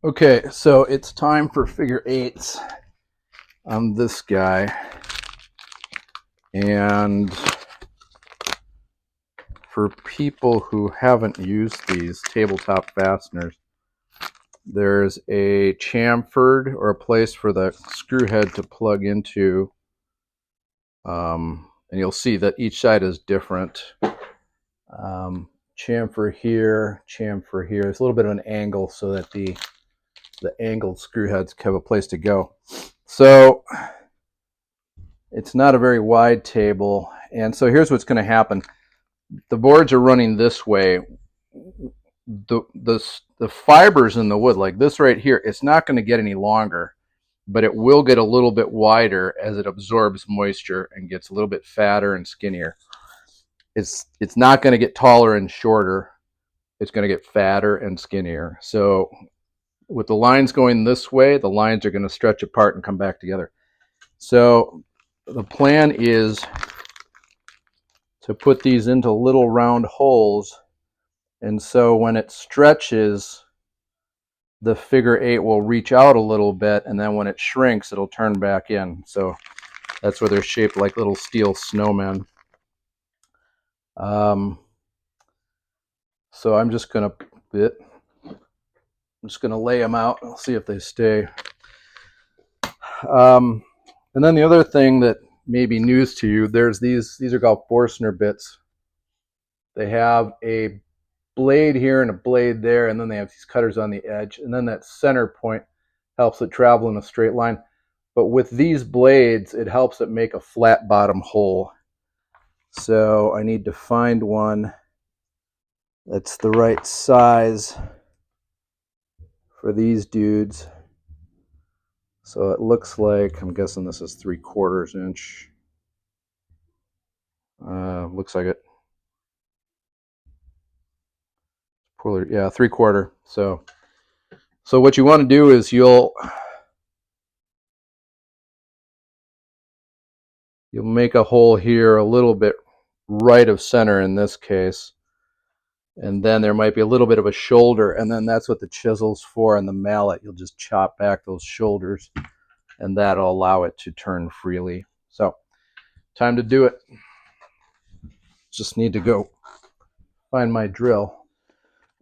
Okay, so it's time for figure eights on this guy. And for people who haven't used these tabletop fasteners, there's a chamfered or a place for the screw head to plug into. And you'll see that each side is different. Chamfer here, chamfer here. It's a little bit of an angle so that the angled screw heads have a place to go. So it's not a very wide table. And so here's what's going to happen. The boards are running this way. The fibers in the wood, like this right here, it's not going to get any longer, but it will get a little bit wider as it absorbs moisture and gets a little bit fatter and skinnier. It's not going to get taller and shorter. It's going to get fatter and skinnier. So with the lines going this way, the lines are going to stretch apart and come back together. So the plan is to put these into little round holes, and so when it stretches, the figure eight will reach out a little bit, and then when it shrinks, it'll turn back in. So that's where they're shaped like little steel snowmen. So I'm just gonna lay them out. I'll see if they stay. And then the other thing that may be news to you, there's these are called Fastener bits. They have a blade here and a blade there, and then they have these cutters on the edge, and then that center point helps it travel in a straight line. But with these blades, it helps it make a flat bottom hole. So I need to find one that's the right size for these dudes. So it looks like, I'm guessing this is 3/4 inch. Looks like it. Yeah, 3/4. So what you want to do is you'll make a hole here a little bit right of center in this case, and then there might be a little bit of a shoulder, and then that's what the chisel's for, and the mallet, you'll just chop back those shoulders, and that'll allow it to turn freely. So time to do it. Just need to go find my drill.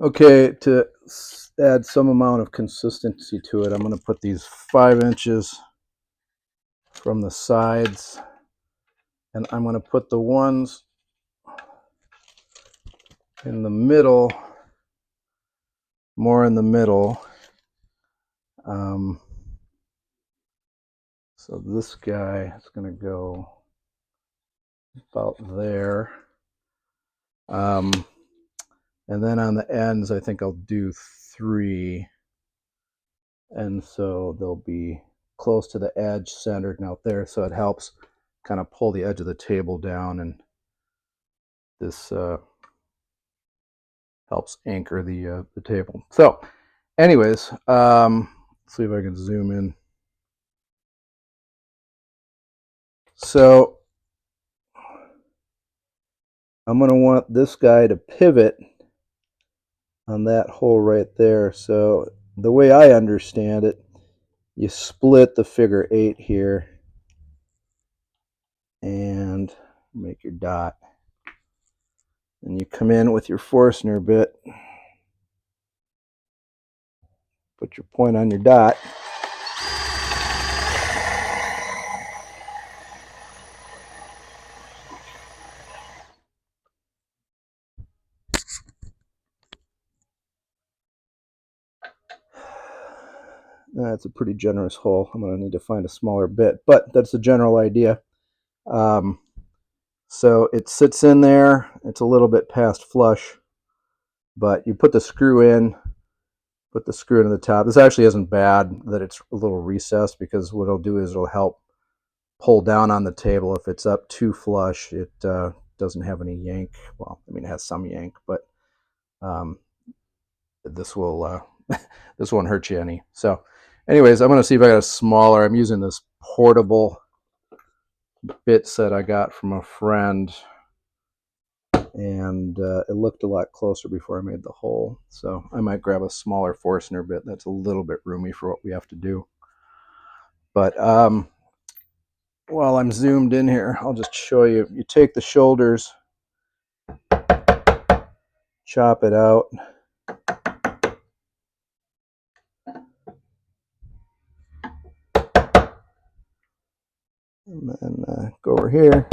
Okay, to add some amount of consistency to it, I'm going to put these 5 inches from the sides, and I'm going to put the ones in the middle, more in the middle. So this guy is going to go about there. And then on the ends, I think I'll do 3. And so they'll be close to the edge, centered and out there. So it helps kind of pull the edge of the table down, and this helps anchor the table. So anyways, let's see if I can zoom in. So I'm going to want this guy to pivot on that hole right there. So the way I understand it, you split the figure 8 here and make your dot. And you come in with your Fastener bit, put your point on your dot. That's a pretty generous hole. I'm going to need to find a smaller bit, but that's the general idea. So it sits in there. It's a little bit past flush, but you put the screw in, put the screw into the top. This actually isn't bad that it's a little recessed, because what it'll do is it'll help pull down on the table. If it's up too flush, it doesn't have any yank. Well, I mean, it has some yank, but this will this won't hurt you any. So anyways, I'm going to see if I got a smaller. I'm using this portable bit set I got from a friend, and it looked a lot closer before I made the hole. So I might grab a smaller Forstner bit that's a little bit roomy for what we have to do. But while I'm zoomed in here, I'll just show you. You take the shoulders, chop it out. And then go over here,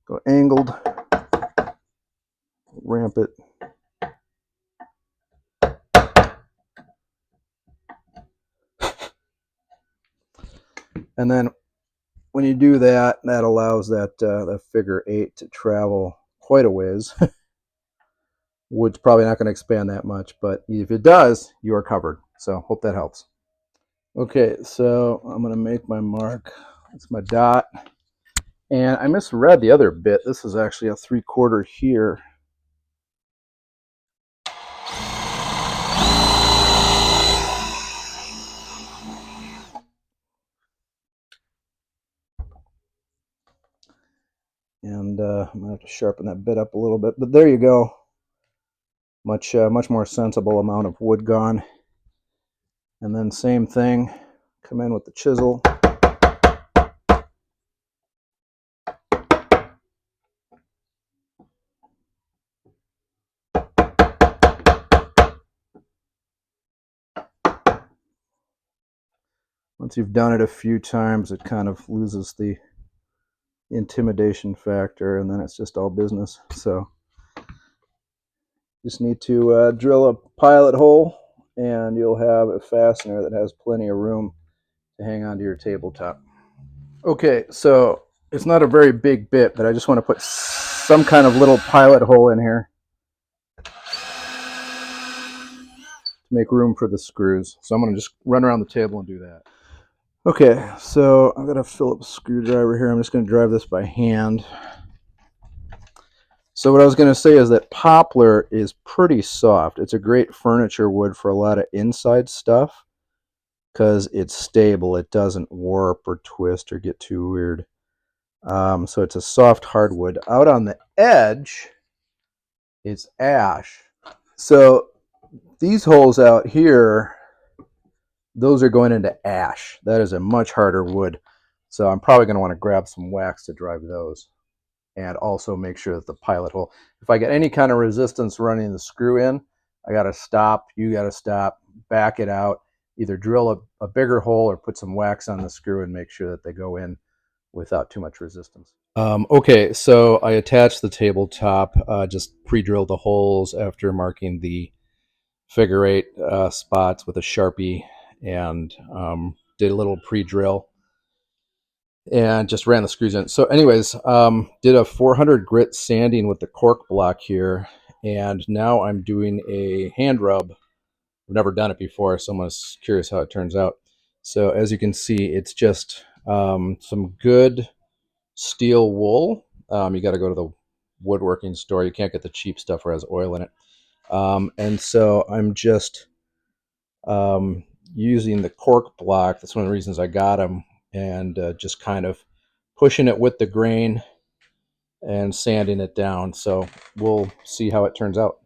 go angled, ramp it. And then when you do that, that allows that figure 8 to travel quite a ways. Wood's probably not going to expand that much, but if it does, you are covered. So hope that helps. Okay, so I'm going to make my mark. That's my dot. And I misread the other bit. This is actually a 3/4 here. And I'm going to have to sharpen that bit up a little bit. But there you go. Much more sensible amount of wood gone. And then same thing. Come in with the chisel. Once you've done it a few times, it kind of loses the intimidation factor, and then it's just all business. So just need to drill a pilot hole, and you'll have a fastener that has plenty of room to hang onto your tabletop. Okay, so it's not a very big bit, but I just want to put some kind of little pilot hole in here to make room for the screws. So I'm going to just run around the table and do that. Okay, so I've got a Phillips screwdriver here. I'm just going to drive this by hand. So what I was going to say is that poplar is pretty soft. It's a great furniture wood for a lot of inside stuff because it's stable. It doesn't warp or twist or get too weird. So it's a soft hardwood. Out on the edge, it's ash. So these holes out here, those are going into ash. That is a much harder wood. So I'm probably going to want to grab some wax to drive those. And also make sure that the pilot hole, if I get any kind of resistance running the screw in, I got to stop, you got to stop, back it out, either drill a bigger hole or put some wax on the screw and make sure that they go in without too much resistance. Okay, so I attached the tabletop, just pre-drilled the holes after marking the figure 8 spots with a Sharpie, and did a little pre-drill and just ran the screws in. So anyways, did a 400 grit sanding with the cork block here, and now I'm doing a hand rub. I've never done it before, so I'm curious how it turns out. So as you can see, it's just some good steel wool. You got to go to the woodworking store. You can't get the cheap stuff where it has oil in it. And so I'm just using the cork block. That's one of the reasons I got them, and just kind of pushing it with the grain and sanding it down. So we'll see how it turns out.